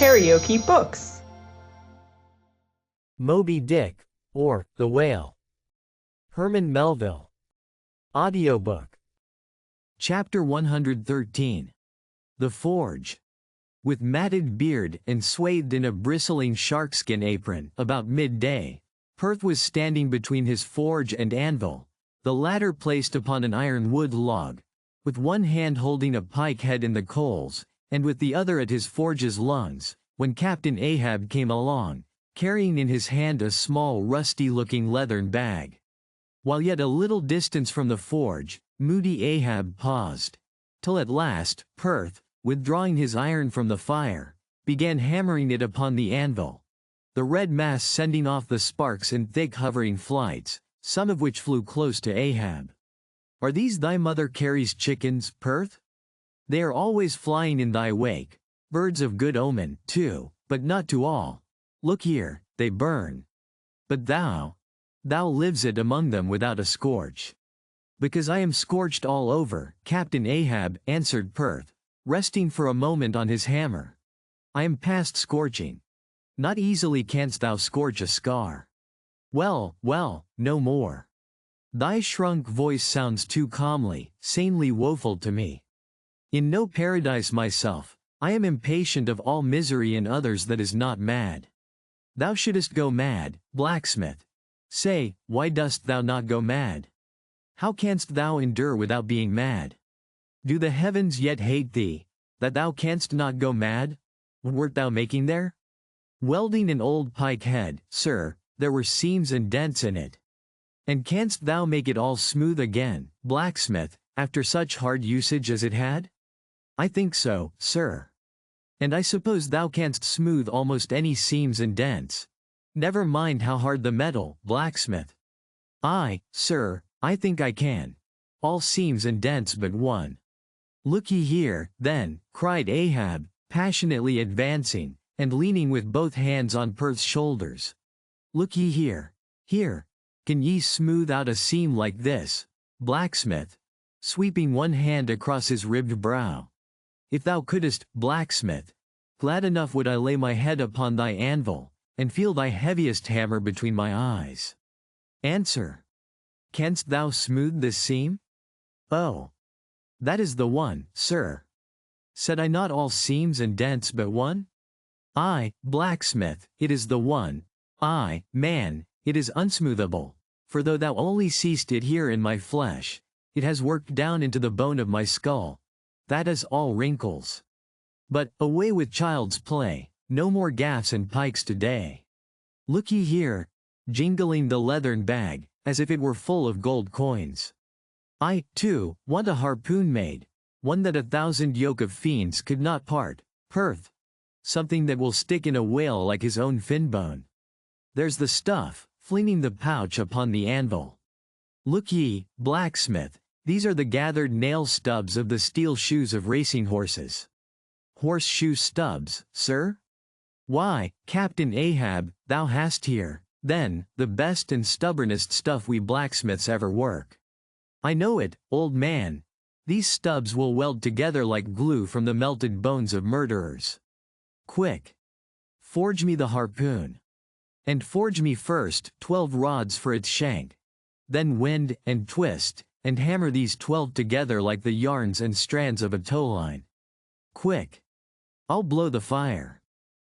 KaraokeBooks. Moby-Dick, or The Whale. Herman Melville. Audiobook. Chapter 113. The Forge. With matted beard and swathed in a bristling sharkskin apron, about midday, Perth was standing between his forge and anvil, the latter placed upon an ironwood log, with one hand holding a pike head in the coals, and with the other at his forge's lungs, when Captain Ahab came along, carrying in his hand a small rusty-looking leathern bag. While yet a little distance from the forge, moody Ahab paused, till at last, Perth, withdrawing his iron from the fire, began hammering it upon the anvil, the red mass sending off the sparks in thick hovering flights, some of which flew close to Ahab. "Are these thy mother Carey's chickens, Perth? They are always flying in thy wake, birds of good omen, too, but not to all. Look here, they burn. But thou lives it among them without a scorch." "Because I am scorched all over, Captain Ahab," answered Perth, resting for a moment on his hammer. "I am past scorching. Not easily canst thou scorch a scar. Well, well, no more. Thy shrunk voice sounds too calmly, sanely woeful to me. In no paradise myself, I am impatient of all misery in others that is not mad. Thou shouldest go mad, blacksmith. Say, why dost thou not go mad? How canst thou endure without being mad? Do the heavens yet hate thee, that thou canst not go mad? What wert thou making there? Welding an old pike head, sir, there were seams and dents in it. And canst thou make it all smooth again, blacksmith, after such hard usage as it had? I think so, sir. And I suppose thou canst smooth almost any seams and dents. Never mind how hard the metal, blacksmith. Aye, sir, I think I can. All seams and dents but one. Look ye here, then, cried Ahab, passionately advancing, and leaning with both hands on Perth's shoulders. Look ye here. Here. Can ye smooth out a seam like this, blacksmith? Sweeping one hand across his ribbed brow. If thou couldst, blacksmith, glad enough would I lay my head upon thy anvil, and feel thy heaviest hammer between my eyes. Answer. Canst thou smooth this seam? Oh. That is the one, sir. Said I not all seams and dents but one? Aye, blacksmith, it is the one. Aye, man, it is unsmoothable, for though thou only seest it here in my flesh, it has worked down into the bone of my skull. That is all wrinkles. But, away with child's play, no more gaffs and pikes today. Look ye here, jingling the leathern bag, as if it were full of gold coins. I, too, want a harpoon made, one that 1,000 yoke of fiends could not part, Perth. Something that will stick in a whale like his own fin bone. There's the stuff, flinging the pouch upon the anvil. Look ye, blacksmith, these are the gathered nail stubs of the steel shoes of racing horses. Horseshoe stubs, sir? Why, Captain Ahab, thou hast here, then, the best and stubbornest stuff we blacksmiths ever work. I know it, old man. These stubs will weld together like glue from the melted bones of murderers. Quick! Forge me the harpoon. And forge me first 12 rods for its shank. Then wind and twist, and hammer these 12 together like the yarns and strands of a towline. Quick! I'll blow the fire.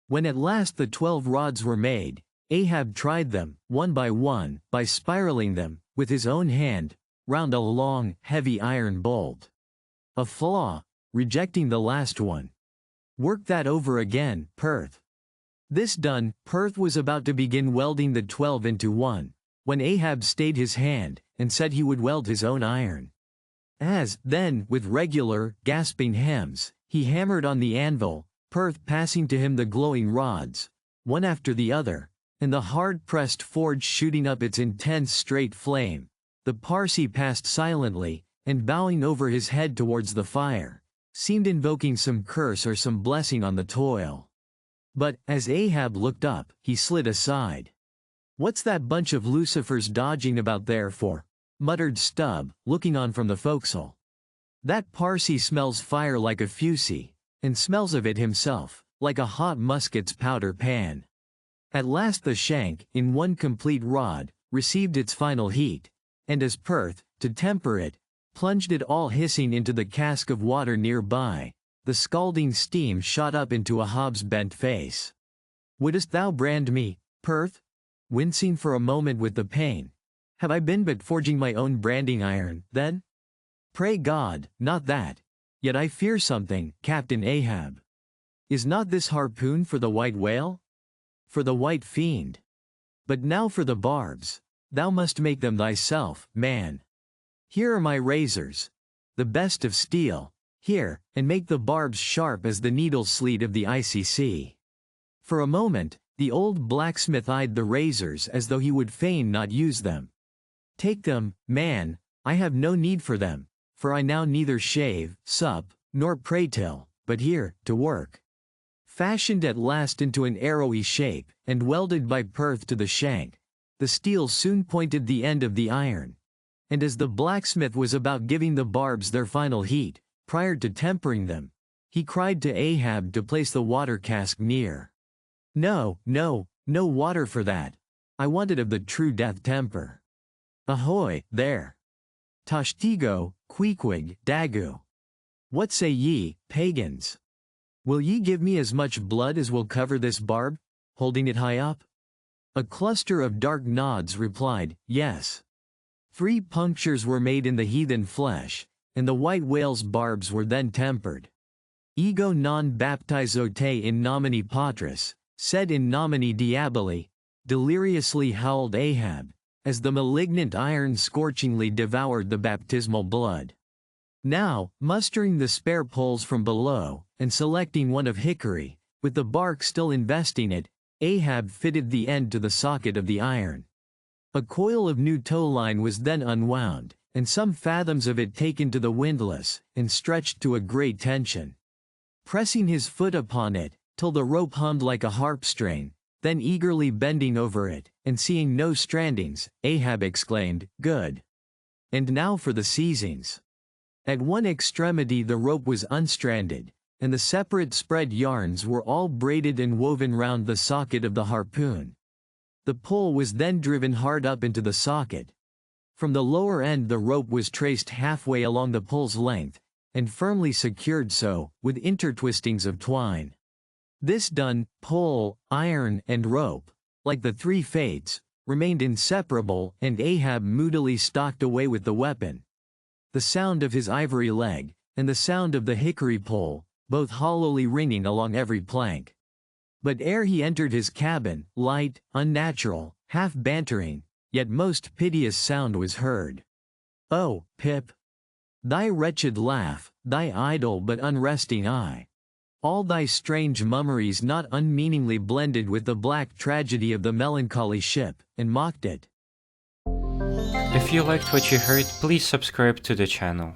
When at last the 12 rods were made, Ahab tried them, one, by spiraling them, with his own hand, round a long, heavy iron bolt. A flaw, rejecting the last one. Work that over again, Perth. This done, Perth was about to begin welding the 12 into one, when Ahab stayed his hand, and said he would weld his own iron. As, then, with regular, gasping hems, he hammered on the anvil, Perth passing to him the glowing rods, one after the other, and the hard-pressed forge shooting up its intense straight flame, the Parsee passed silently, and bowing over his head towards the fire, seemed invoking some curse or some blessing on the toil. But, as Ahab looked up, he slid aside. "What's that bunch of lucifers dodging about there for?" muttered Stubb, looking on from the forecastle. "That Parsee smells fire like a fusee, and smells of it himself. like a hot musket's powder pan. At last the shank, in one complete rod, received its final heat, and as Perth, to temper it, plunged it all hissing into the cask of water nearby, the scalding steam shot up into a hob's bent face. "Wouldst thou brand me, Perth?" Wincing for a moment with the pain. "Have I been but forging my own branding iron, then? Pray God, not that. Yet I fear something, Captain Ahab. Is not this harpoon for the white whale? For the white fiend? But now for the barbs. Thou must make them thyself, man. Here are my razors, the best of steel. Here, and make the barbs sharp as the needle sleet of the icy sea." For a moment, the old blacksmith eyed the razors as though he would fain not use them. "Take them, man, I have no need for them, for I now neither shave, sup, nor pray till, but here, to work." Fashioned at last into an arrowy shape, and welded by Perth to the shank, the steel soon pointed the end of the iron. And as the blacksmith was about giving the barbs their final heat, prior to tempering them, he cried to Ahab to place the water cask near. "No, no, no water for that. I want it of the true death temper. Ahoy, there! Tashtigo, Queequeg, Dagu. What say ye, pagans? Will ye give me as much blood as will cover this barb?" holding it high up. A cluster of dark nods replied, "Yes." 3 punctures were made in the heathen flesh, and the white whale's barbs were then tempered. "Ego non baptizo te in nomine Patris, sed in nomine Diaboli," deliriously howled Ahab, as the malignant iron scorchingly devoured the baptismal blood. Now, mustering the spare poles from below, and selecting one of hickory, with the bark still investing it, Ahab fitted the end to the socket of the iron. A coil of new tow line was then unwound, and some fathoms of it taken to the windlass, and stretched to a great tension. Pressing his foot upon it, till the rope hummed like a harp string, then eagerly bending over it, and seeing no strandings, Ahab exclaimed, "Good! And now for the seizings." At one extremity the rope was unstranded, and the separate spread yarns were all braided and woven round the socket of the harpoon. The pole was then driven hard up into the socket. From the lower end the rope was traced halfway along the pole's length, and firmly secured so, with intertwistings of twine. This done, pole, iron, and rope, like the 3 fates, remained inseparable, and Ahab moodily stalked away with the weapon. The sound of his ivory leg, and the sound of the hickory pole, both hollowly ringing along every plank. But ere he entered his cabin, light, unnatural, half bantering, yet most piteous sound was heard. "Oh, Pip! Thy wretched laugh, thy idle but unresting eye. All thy strange mummeries not unmeaningly blended with the black tragedy of the melancholy ship, and mocked it." If you liked what you heard, please subscribe to the channel.